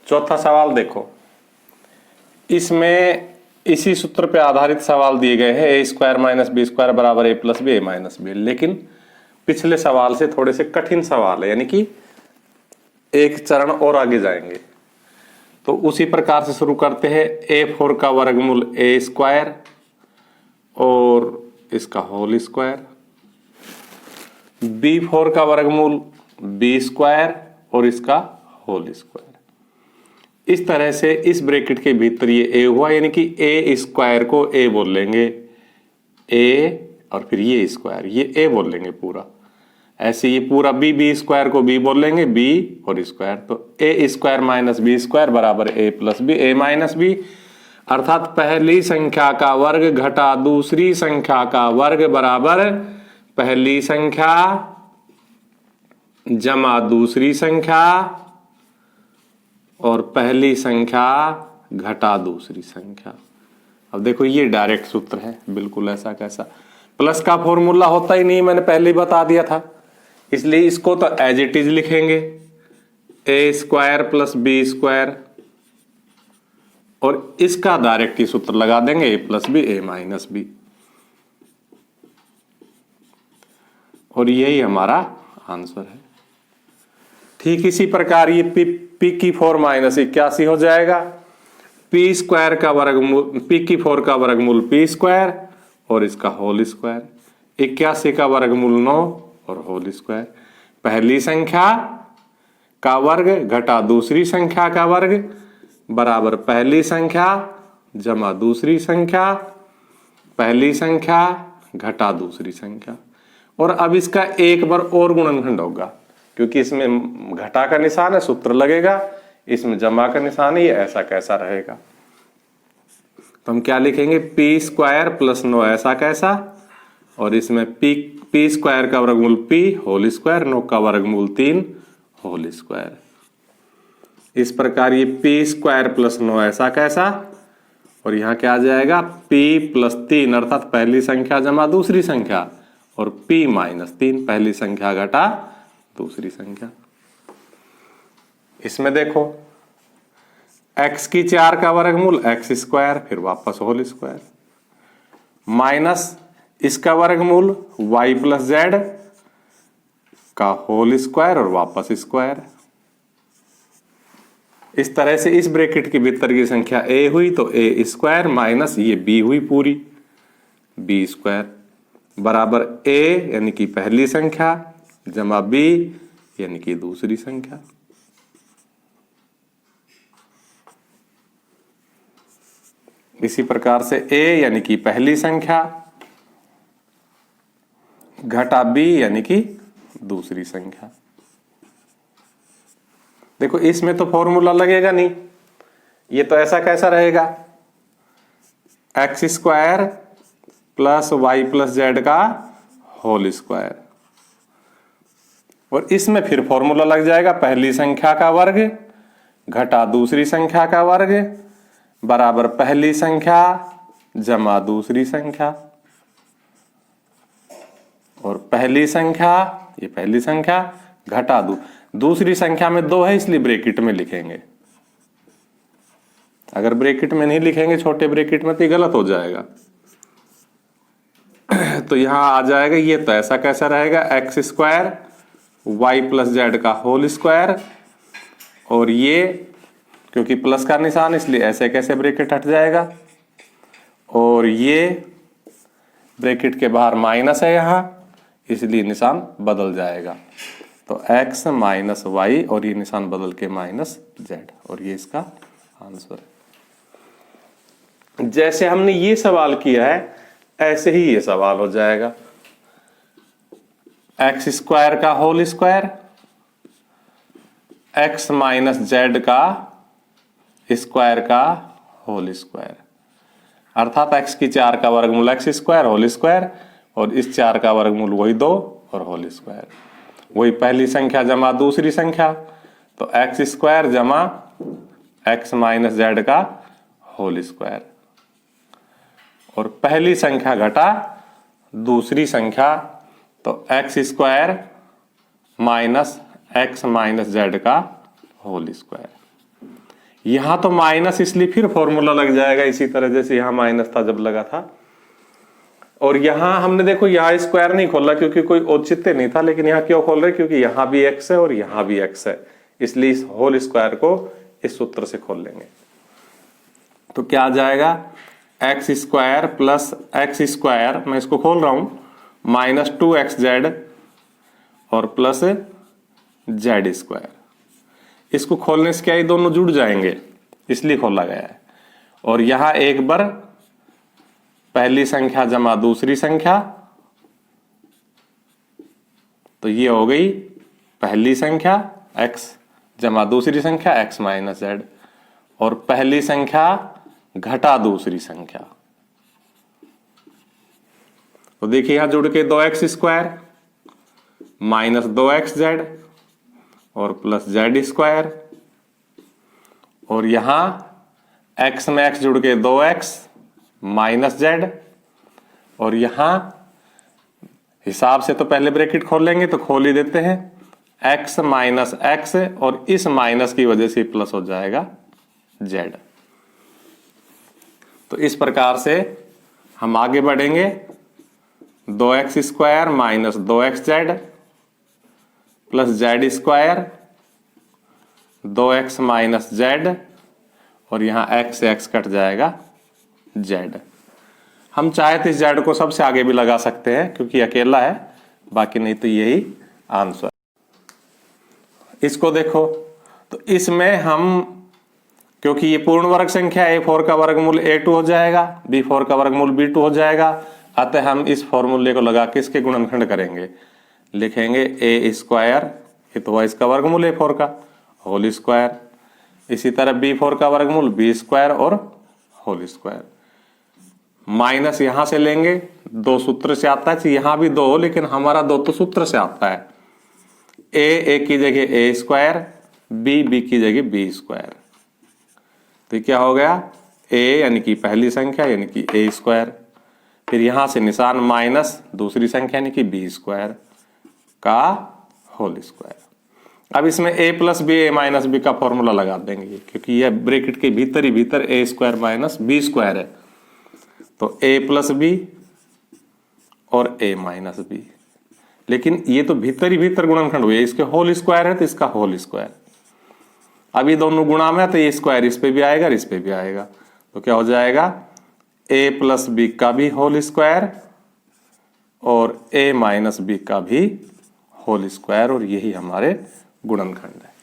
चौथा सवाल देखो, इसमें इसी सूत्र पे आधारित सवाल दिए गए हैं, ए स्क्वायर माइनस बी स्क्वायर बराबर ए plus B, A minus B. लेकिन पिछले सवाल से थोड़े से कठिन सवाल है, यानी कि एक चरण और आगे जाएंगे। तो उसी प्रकार से शुरू करते हैं। a4 का वर्गमूल ए स्क्वायर और इसका होल स्क्वायर, b4 का वर्गमूल बी स्क्वायर और इसका होल स्क्वायर। इस तरह से इस ब्रैकेट के भीतर ये a हुआ, यानी कि ए स्क्वायर को a बोल लेंगे, a और फिर ये स्क्वायर, ये a बोल लेंगे पूरा। ऐसे ये पूरा बी स्क्वायर को b बोल लेंगे, b और स्क्वायर। तो a square minus B square बराबर a plus B, a minus B. अर्थात पहली संख्या का वर्ग घटा दूसरी संख्या का वर्ग बराबर पहली संख्या जमा दूसरी संख्या और पहली संख्या घटा दूसरी संख्या। अब देखो ये डायरेक्ट सूत्र है, बिल्कुल ऐसा कैसा। प्लस का फॉर्मूला होता ही नहीं, मैंने पहले ही बता दिया था, इसलिए इसको तो एज इट इज लिखेंगे, ए स्क्वायर प्लस बी स्क्वायर, और इसका डायरेक्ट ही सूत्र लगा देंगे, ए plus B, A minus B. और यही हमारा आंसर है। ठीक इसी प्रकार ये पी की 4 माइनस 81 हो जाएगा। पी स्क्वायर का वर्गमूल, पी की 4 का वर्गमूल पी स्क्वायर और इसका होल स्क्वायर। 81 का वर्गमूल 9 और होल स्क्वायर। पहली संख्या का वर्ग घटा दूसरी संख्या का वर्ग बराबर पहली संख्या जमा दूसरी संख्या, पहली संख्या घटा दूसरी संख्या। और अब इसका एक बार और गुणनखंड होगा, क्योंकि इसमें घटा का निशान है, सूत्र लगेगा, इसमें जमा का निशान है, ये ऐसा कैसा रहेगा। तो हम क्या लिखेंगे, पी स्क्वायर प्लस 9 ऐसा कैसा, और इसमें पी स्क्वायर का वर्गमूल पी होल स्क्वायर, 9 का वर्गमूल 3 होल स्क्वायर। इस प्रकार ये पी स्क्वायर प्लस 9 ऐसा कैसा, और यहाँ क्या आ जाएगा, पी प्लस 3 अर्थात पहली संख्या जमा दूसरी संख्या, और p माइनस 3 पहली संख्या घटा दूसरी संख्या। इसमें देखो x की 4 का वर्गमूल x स्क्वायर, फिर वापस होल स्क्वायर, माइनस इसका वर्गमूल y प्लस जेड का होल स्क्वायर और वापस स्क्वायर। इस तरह से इस ब्रैकेट के भीतर की संख्या a हुई तो a स्क्वायर माइनस ये b हुई पूरी b स्क्वायर बराबर a यानी कि पहली संख्या जमा b यानी कि दूसरी संख्या। इसी प्रकार से a यानी कि पहली संख्या घटा b यानी कि दूसरी संख्या। देखो इसमें तो फॉर्मूला लगेगा नहीं, ये तो ऐसा कैसा रहेगा, X square plus Y plus Z का होल स्क्वायर, और इसमें फिर फॉर्मूला लग जाएगा पहली संख्या का वर्ग घटा दूसरी संख्या का वर्ग बराबर पहली संख्या जमा दूसरी संख्या, और पहली संख्या ये पहली संख्या घटा दूसरी संख्या में 2 है इसलिए ब्रैकेट में लिखेंगे। अगर ब्रैकेट में नहीं लिखेंगे छोटे ब्रैकेट में तो ये गलत हो जाएगा। तो यहां आ जाएगा, ये तो ऐसा कैसा रहेगा, X square Y plus Z का होल स्क्वायर, और ये क्योंकि प्लस का निशान इसलिए ऐसे कैसे ब्रैकेट हट जाएगा, और ये ब्रैकेट के बाहर माइनस है यहां इसलिए निशान बदल जाएगा। तो x माइनस वाई और ये निशान बदल के माइनस जेड, और ये इसका आंसर है। जैसे हमने ये सवाल किया है ऐसे ही ये सवाल हो जाएगा, एक्स स्क्वायर का whole square x minus Z का स्क्वायर का होल स्क्वायर, अर्थात x की 4 का वर्गमूल एक्स स्क्वायर होल स्क्वायर, और इस 4 का वर्गमूल वही 2 और होल स्क्वायर, वही पहली संख्या जमा दूसरी संख्या, तो एक्स स्क्वायर जमा एक्स माइनस जेड का होल स्क्वायर, और पहली संख्या घटा दूसरी संख्या, तो x square minus x minus Z का होल स्क्वायर। यहां तो माइनस, इसलिए फिर फॉर्मूला लग जाएगा इसी तरह जैसे यहां माइनस था जब लगा था। और यहां हमने देखो यहां स्क्वायर नहीं खोला क्योंकि कोई औचित्य नहीं था, लेकिन यहां क्यों खोल रहे क्योंकि यहां भी एक्स है और यहां भी एक्स है, इसलिए इस होल स्क्वायर को इस सूत्र से खोल लेंगे। तो क्या आ जाएगा, X square plus x square, मैं इसको खोल रहा हूं, माइनस 2xz और प्लस जेड स्क्वायर। इसको खोलने से क्या ये दोनों जुड़ जाएंगे, इसलिए खोला गया है। और यहां एक बार पहली संख्या जमा दूसरी संख्या, तो ये हो गई पहली संख्या x जमा दूसरी संख्या x माइनस जेड, और पहली संख्या घटा दूसरी संख्या। तो देखिए यहां जुड़ के 2x स्क्वायर माइनस 2xz और प्लस जेड स्क्वायर, और यहां x में x जुड़ के 2x माइनस जेड, और यहां हिसाब से तो पहले ब्रैकेट खोल लेंगे, तो खोल ही देते हैं, x माइनस एक्स, और इस माइनस की वजह से प्लस हो जाएगा z। तो इस प्रकार से हम आगे बढ़ेंगे, 2x square minus 2xz plus Z square, 2x minus Z, और यहां x से x कट जाएगा z। हम चाहे तो इस जेड को सबसे आगे भी लगा सकते हैं क्योंकि अकेला है, बाकी नहीं तो यही आंसर। इसको देखो, तो इसमें हम, क्योंकि ये पूर्ण वर्ग संख्या a4 का वर्गमूल a2 हो जाएगा, b4 का वर्गमूल b2 हो जाएगा, अतः हम इस फॉर्मूले को लगा के इसके गुणनखंड करेंगे। लिखेंगे a स्क्वायर, ये तो हुआ इसका वर्गमूल a4 का, होल स्क्वायर, इसी तरह b4 का वर्गमूल b स्क्वायर और होल स्क्वायर। माइनस यहां से लेंगे, दो सूत्र से आता है, यहां भी दो हो लेकिन हमारा दो तो सूत्र से आता है, a की जगह a स्क्वायर, b की जगह b स्क्वायर। तो क्या हो गया, a यानी कि पहली संख्या यानी कि a स्क्वायर, फिर यहां से निशान माइनस दूसरी संख्या यानी कि b स्क्वायर का होल स्क्वायर। अब इसमें a plus B A minus B का फॉर्मूला लगा देंगे क्योंकि यह ब्रैकेट के भीतर ही भीतर a square minus b square है, तो a प्लस बी और a माइनस बी, लेकिन ये तो भीतर ही भीतर गुणनखंड हुए, इसके होल स्क्वायर है तो इसका होल स्क्वायर। अब ये दोनों गुणा में है तो ये स्क्वायर इस पे भी आएगा और इस पे भी आएगा, तो क्या हो जाएगा, a प्लस बी का भी होल स्क्वायर और a माइनस बी का भी होल स्क्वायर, और यही हमारे गुणनखंड है।